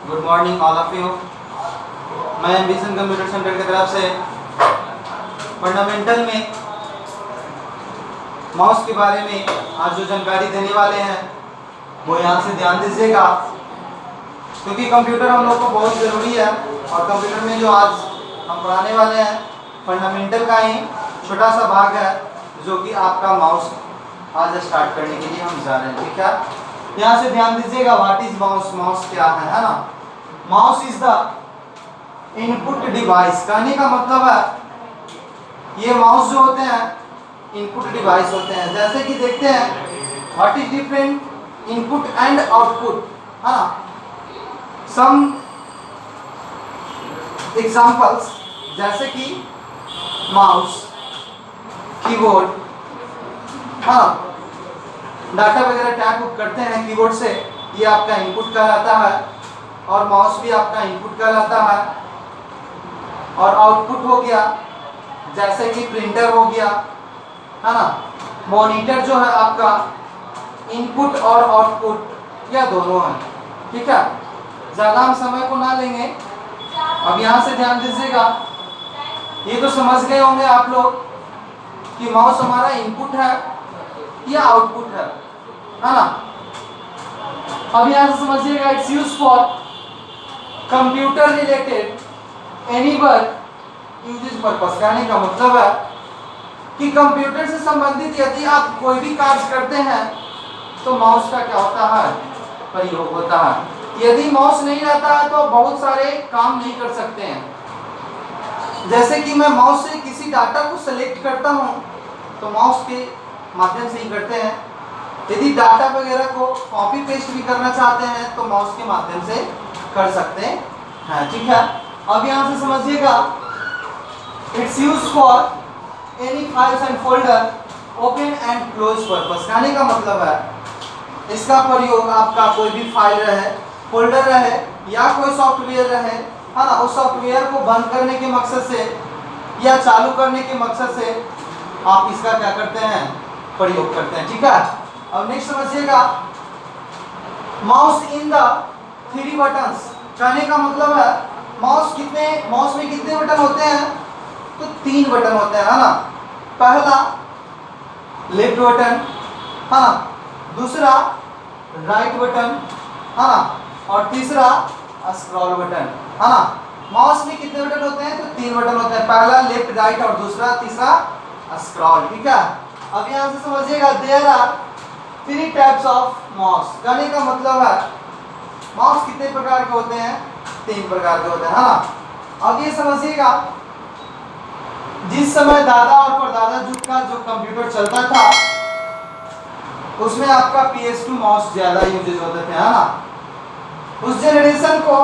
Good morning all of you. मैं ambition computer centre की तरफ से फंडामेंटल में माउस के बारे में आज जो जानकारी देने वाले हैं वो यहाँ से ध्यान दीजिएगा, क्योंकि कंप्यूटर हम लोग को बहुत ज़रूरी है। और कंप्यूटर में जो आज हम पढ़ाने वाले हैं फंडामेंटल का ही छोटा सा भाग है, जो कि आपका माउस आज स्टार्ट करने के लिए हम जा रहे हैं। ठीक है, यहाँ से ध्यान दीजिएगा। What is mouse? माउस क्या है ना? Mouse is the input device. कहने का मतलब है ये माउस जो होते हैं इनपुट डिवाइस होते हैं। जैसे कि देखते हैं what is different input and output, है ना? सम एग्जांपल्स जैसे कि माउस, कीबोर्ड, हाँ, डाटा वगैरह टाइप करते हैं कीबोर्ड से, ये आपका इनपुट कहलाता है। और माउस भी आपका इनपुट कहलाता है। और आउटपुट हो गया जैसे कि प्रिंटर हो गया, है ना? मॉनिटर जो है आपका इनपुट और आउटपुट या दोनों है। ठीक है, ज़्यादा हम समय को ना लेंगे। अब यहाँ से ध्यान दीजिएगा, ये तो समझ गए होंगे आप लोग कि माउस हमारा इनपुट है या आउटपुट है ना? अब यहाँ से समझिएगा it's use for computer related any work uses purpose. कहने का मतलब है कि कंप्यूटर से संबंधित यदि आप कोई भी कार्य करते हैं तो माउस का क्या होता है? प्रयोग होता है। यदि माउस नहीं रहता है तो बहुत सारे काम नहीं कर सकते हैं। जैसे कि मैं माउस से किसी डाटा को सेलेक्ट करता हूं तो माउस के माध्यम से ही करते हैं। यदि डाटा वगैरह को कॉपी पेस्ट भी करना चाहते हैं तो माउस के माध्यम से कर सकते हैं। ठीक है, अब यहाँ से समझिएगा it's use for any files and folder open and close purpose. कहने का मतलब है इसका प्रयोग आपका कोई भी फाइल रहे, फोल्डर रहे या कोई सॉफ्टवेयर रहे, है ना, उस सॉफ्टवेयर को बंद करने के मकसद से या चालू करने के मकसद से आप इसका क्या करते हैं? प्रयोग करते हैं। ठीक है, अब नेक्स्ट समझिएगा माउस इन द 3 बटन्स। कहने का मतलब है माउस में कितने बटन होते हैं? तो 3 बटन होते हैं, है ना? पहला लेफ्ट बटन, है ना? दूसरा राइट बटन, है ना? और तीसरा स्क्रॉल बटन, है ना? माउस में कितने बटन होते हैं? तो 3 बटन होते हैं। पहला लेफ्ट, राइट और दूसरा तीसरा स्क्रॉल। ठीक है, अब यहाँ से समझिएगा there are 3 types of mouse. कहने का मतलब है माउस कितने प्रकार के होते हैं? 3 प्रकार के होते हैं, है ना? अब ये समझिएगा जिस समय दादा और परदादा युग का जो कंप्यूटर चलता था उसमें आपका PS2 माउस ज्यादा यूजेज होते थे, है ना? उस जनरेशन को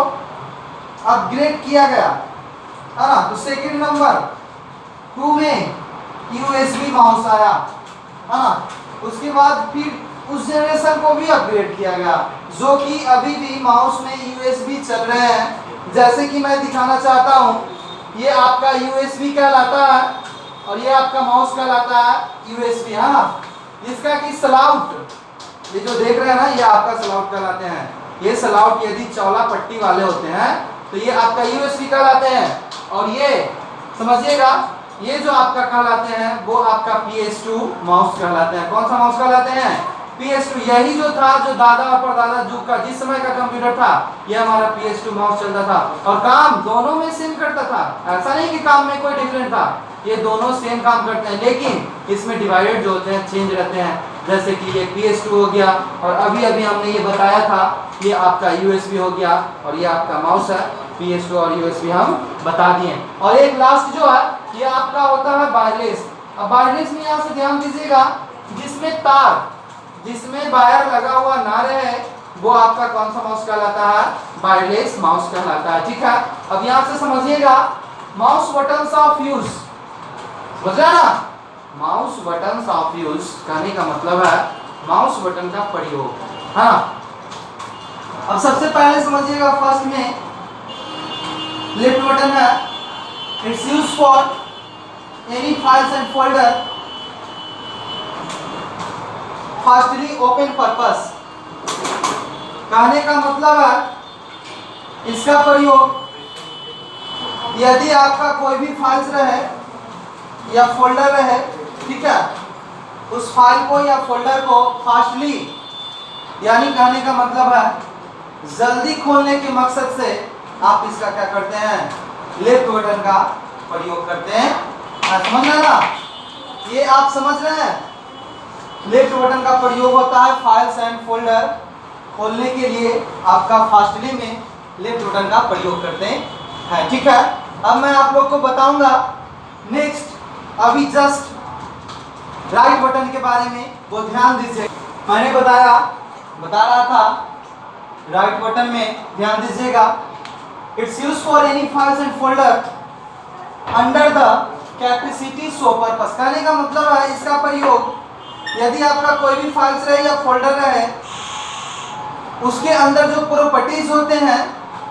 अपग्रेड किया गया, है ना? तो सेकंड नंबर 2 में USB माउस आया, है ना? उसके बाद फिर उस जनरेशन को भी अपग्रेड किया गया, जो कि अभी भी माउस में USB चल रहे हैं। जैसे कि मैं दिखाना चाहता हूँ, ये आपका USB कहलाता है और ये आपका माउस कहलाता है USB, है ना? इसका कि स्लाउट, ये जो देख रहे हैं ना, ये आपका स्लाउट कहलाते हैं। ये स्लाउट यदि चौड़ा पट्टी वाले होते हैं तो ये आपका USB कहलाते हैं। और ये समझिएगा ये जो आपका कहलाते हैं वो आपका PS2 माउस कहलाते हैं। कौन सा माउस कहलाते हैं? PS2। यही जो था जो दादा और परदादा युग का जिस समय का कंप्यूटर था, ये हमारा PS2 माउस चलता था। और काम दोनों में सेम करता था, ऐसा नहीं कि काम में कोई डिफरेंट था। ये दोनों सेम काम करते हैं, लेकिन इसमें डिवाइडेड जो होते हैं चेंज रहते हैं। जैसे कि ये PS2 हो गया और अभी अभी हमने ये बताया था ये आपका USB हो गया और ये आपका माउस है PS2 और USB हम बता दिए। और एक लास्ट जो है ये आपका होता है वायरलेस। अब वायरलेस में यहाँ से ध्यान दीजिएगा जिसमें वायर लगा हुआ ना रहे वो आपका कौन सा माउस कहलाता है? वायरलेस माउस कहलाता है। ठीक है, अब यहाँ से समझिएगा माउस बटन्स ऑफ यूज। समझा ना? माउस बटन्स ऑफ यूज कहने का मतलब है माउस बटन का प्रयोग, है ना? अब सबसे पहले समझिएगा फर्स्ट में लेफ्ट बटन है, it's use for any files and folder fastly open purpose. कहने का मतलब है इसका प्रयोग यदि आपका कोई भी फाइल्स रहे या फोल्डर रहे, ठीक है, उस फाइल को या फोल्डर को फास्टली, यानी कहने का मतलब है जल्दी खोलने के मकसद से आप इसका क्या करते हैं, लेफ्ट बटन का प्रयोग करते हैं। समझ रहे ना, ये आप समझ रहे हैं, लेफ्ट बटन का प्रयोग होता है फाइल्स एंड फोल्डर खोलने के लिए, आपका फास्टली में लेफ्ट बटन का प्रयोग करते हैं, ठीक है। अब मैं आप लोग को बताऊंगा नेक्स्ट, अभी जस्ट राइट बटन के बारे में, वो ध्यान दीजिए। मैंने बता रहा था राइट बटन में ध्यान दीजिएगा, it's use for any files and folder under the capacity show purpose. कहने का मतलब है इसका प्रयोग यदि आपका कोई भी फाइल्स रहे या फोल्डर रहे, उसके अंदर जो प्रॉपर्टीज होते हैं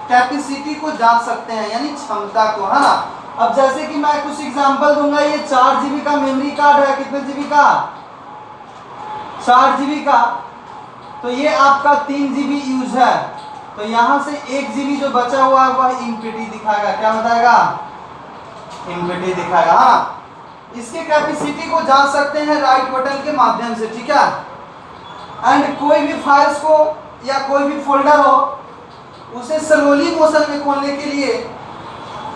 कैपेसिटी को जान सकते हैं, यानी क्षमता को, है ना। अब जैसे कि मैं कुछ एग्जांपल दूंगा, ये 4 GB का मेमोरी कार्ड है, कितने GB का, 4 GB का, तो ये आपका 3 GB यूज है, तो यहाँ से 1 GB जो बचा हुआ है वह इम्पिटी दिखाएगा, क्या बताएगा, इम्पिटी दिखाएगा। हाँ, इसके कैपेसिटी को जान सकते हैं राइट बटन के माध्यम से, ठीक है। एंड कोई भी फाइल्स को या कोई भी फोल्डर हो, उसे स्लोली मोशन में खोलने के लिए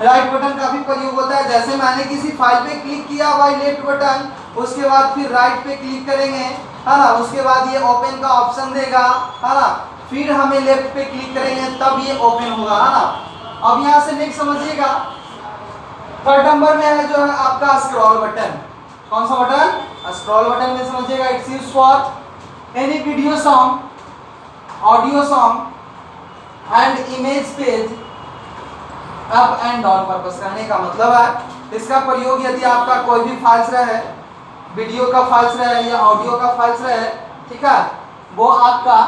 राइट बटन का भी प्रयोग होता है। जैसे मैंने किसी फाइल पे क्लिक किया बाय लेफ्ट बटन, उसके बाद फिर राइट पे क्लिक करेंगे, है ना, उसके बाद ये ओपन का ऑप्शन देगा, है ना, फिर हमें लेफ्ट पे क्लिक करेंगे तब ये ओपन होगा, है ना। अब यहाँ से नेक्स्ट समझिएगा, थर्ड नंबर में है जो है आपका स्क्रॉल बटन। कौन सा बटन, स्क्रॉल बटन में समझिएगा, it's used for any video song, audio song and image page up and down purpose. कहने का मतलब है इसका प्रयोग यदि आपका कोई भी फाइल्स रहे, वीडियो का फाइल्स रहे या ऑडियो का फाइल्स रहे, ठीक है, वो आपका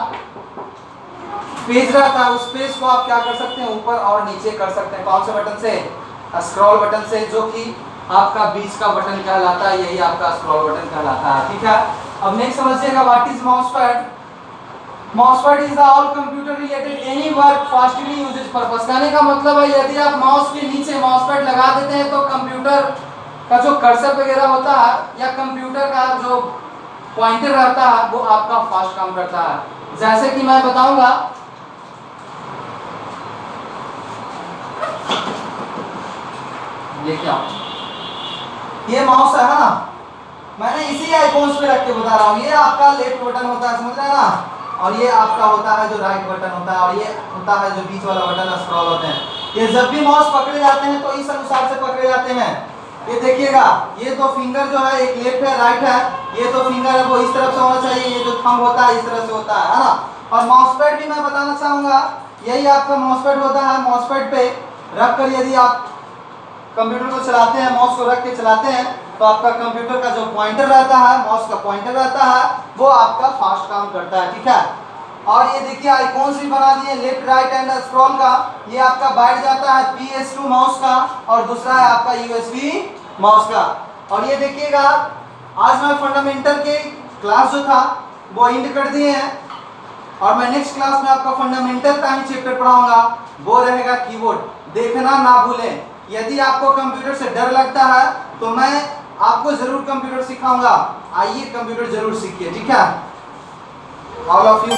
पेज रहता है, उस पेज को आप क्या कर सकते हैं, ऊपर और नीचे कर सकते हैं। कौन से बटन से, स्क्रॉल बटन से, जो कि आपका बीच का बटन कहलाता है, यही आपका स्क्रॉल बटन कहलाता है, ठीक है। अब नेक्स्ट समझिएगा, what is mouse pad. Mouse pad is the all computer related any work fastly uses purpose. कहने का मतलब है यदि आप माउस के नीचे माउस पैड लगा देते हैं तो कंप्यूटर का जो कर्सर वगैरह होता है या कंप्यूटर का जो पॉइंटर रहता है वो आपका फास्ट काम करता है। जैसे कि मैं बताऊंगा, ये क्या, ये माउस है ना, मैंने इसी आइकॉन्स पे रख के बता रहा हूँ। ये आपका लेफ्ट बटन होता है, समझ रहे हैं ना, और ये आपका होता है जो राइट बटन होता है, और ये होता है जो बीच वाला बटन, स्क्रॉल होते हैं। ये जब भी माउस पकड़े जाते हैं तो इस अनुसार से पकड़े जाते हैं। ये देखिएगा, ये दो फिंगर जो है, एक लेफ्ट है राइट है, ये दो फिंगर है वो इस तरफ से होना चाहिए, ये जो थंब होता है इस तरह से होता है ना। और माउस पैड भी मैं बताना चाहूँगा, यही आपका माउस पैड होता है। माउस पैड पे रख कर यदि आप कंप्यूटर को चलाते हैं, माउस को रख के चलाते हैं, तो आपका कंप्यूटर का जो पॉइंटर रहता है, माउस का पॉइंटर रहता है, वो आपका फास्ट काम करता है, ठीक है। और ये देखिए आइकॉन्स भी बना दिए लेफ्ट राइट एंड स्क्रॉल का। ये आपका बैठ जाता है PS2 माउस का, और दूसरा है आपका USB माउस का। और ये देखिएगा, आज मैं फंडामेंटल के क्लास जो था वो एंड कर दिए हैं, और मैं नेक्स्ट क्लास में आपका फंडामेंटल का ही चैप्टर पढ़ाऊंगा, वो रहेगा कीबोर्ड। देखना ना भूलें। यदि आपको कंप्यूटर से डर लगता है तो मैं आपको जरूर कंप्यूटर सिखाऊंगा, आइए कंप्यूटर जरूर सीखिए, ठीक है। All of you.